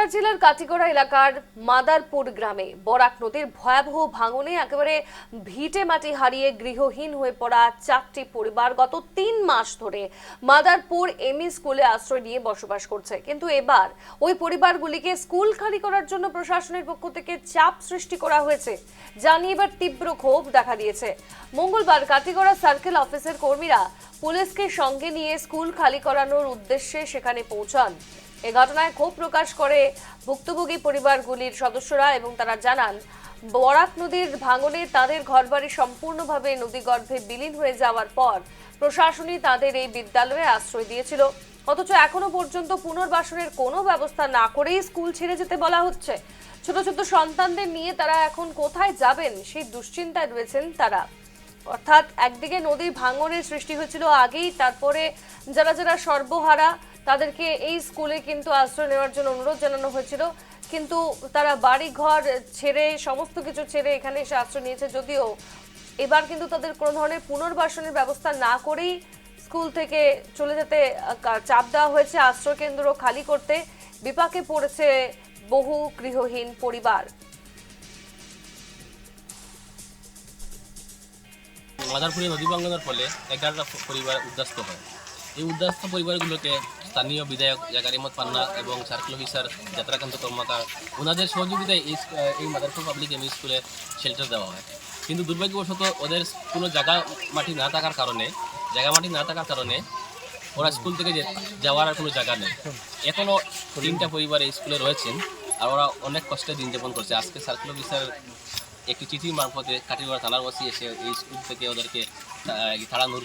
কোচবিহার জেলার কাটিগড়া এলাকার মাদারপুর গ্রামে বরাক নদীর ভয়াবহ ভাঙনে একেবারে ভিটে মাটি হারিয়ে গৃহহীন হয়ে পড়া 4টি পরিবার গত 3 মাস ধরে মাদারপুর এমই স্কুলে আশ্রয় নিয়ে বসবাস করছে। কিন্তু এবার ওই পরিবারগুলিকে স্কুল খালি করার জন্য প্রশাসনের পক্ষ থেকে চাপ সৃষ্টি করা হয়েছে, যা নিয়ে এবার তীব্র ক্ষোভ দেখা দিয়েছে। মঙ্গলবার কাটিগড়া সার্কেল অফিসের কর্মীরা পুলিশকে সঙ্গে নিয়ে স্কুল খালি করানোর উদ্দেশ্যে সেখানে পৌঁছান। এই ঘটনায় ক্ষোভ প্রকাশ করে ভুক্তভোগী পরিবারগুলির সদস্যরা এবং তারা জানান, বরাক নদীর ভাঙনে তাদের ঘরবাড়ি সম্পূর্ণভাবে নদীগর্ভে বিলীন হয়ে যাওয়ার পর প্রশাসনই তাদের এই বিদ্যালয়ে আশ্রয় দিয়েছিল, অথচ এখনো পর্যন্ত পুনর্বাসনের কোনো ব্যবস্থা না করেই স্কুল ছেড়ে যেতে বলা হচ্ছে। ছোট ছোট সন্তানদের নিয়ে তারা এখন কোথায় যাবেন সেই দুশ্চিন্তায় রয়েছেন তারা। অর্থাৎ একদিকে নদীর ভাঙনের সৃষ্টি হয়েছিল আগেই, তারপরে যারা যারা সর্বহারা তাদেরকে এই স্কুলে কিন্তু আশ্রয় নেওয়ার জন্য অনুরোধ জানানো হয়েছিল, কিন্তু তারা বাড়ি ঘর ছেড়ে সমস্ত কিছু ছেড়ে এখানে এসে আশ্রয় নিয়েছে। যদিও এবার কিন্তু তাদের কোনো ধরনের পুনর্বাসনের ব্যবস্থা না করেই স্কুল থেকে চলে যেতে চাপ দেওয়া হয়েছে, আশ্রয় কেন্দ্র খালি করতে। বিপাকে পড়েছে বহু গৃহহীন পরিবার। মাদারপুরে নদী ভাঙনের ফলে 11টা পরিবার উদ্বাস্ত হয়। এই উদ্বাস্ত পরিবারগুলোকে স্থানীয় বিধায়ক জাকারিমত পান্না এবং সার্কেল অফিসার যাত্রাকান্ত কর্মকার ওনাদের সহযোগিতায় এই মাদারপুর পাবলিক এমই স্কুলে শেল্টার দেওয়া হয়। কিন্তু দুর্ভাগ্যবশত ওদের কোনো জায়গা মাটি না থাকার কারণে ওরা স্কুল থেকে যাওয়ার আর কোনো জায়গা নেই। এখনও 3টা পরিবার এই স্কুলে রয়েছেন, আর ওরা অনেক কষ্টে দিন যাপন করছে। আজকে সার্কেল অফিসার একটি চিঠি মারফতে কাটিগড়া থানার ওসি এসে এই স্কুল থেকে ওদেরকে তাড়ানোর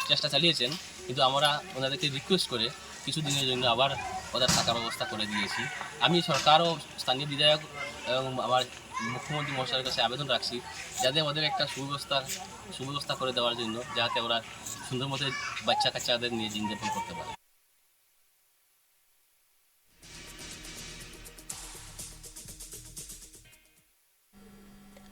চেষ্টা চালিয়েছেন, কিন্তু আমরা ওনাদেরকে রিকোয়েস্ট করে কিছু দিনের জন্য আবার ওদের থাকার ব্যবস্থা করে দিয়েছি। আমি সরকার ও স্থানীয় বিধায়ক এবং আমার মুখ্যমন্ত্রী মহাশয়ের কাছে আবেদন রাখছি যাতে ওদের একটা সুব্যবস্থা করে দেওয়ার জন্য, যাতে ওরা সুন্দর মতো বাচ্চা কাচ্চাদের নিয়ে দিন যাপন করতে পারে।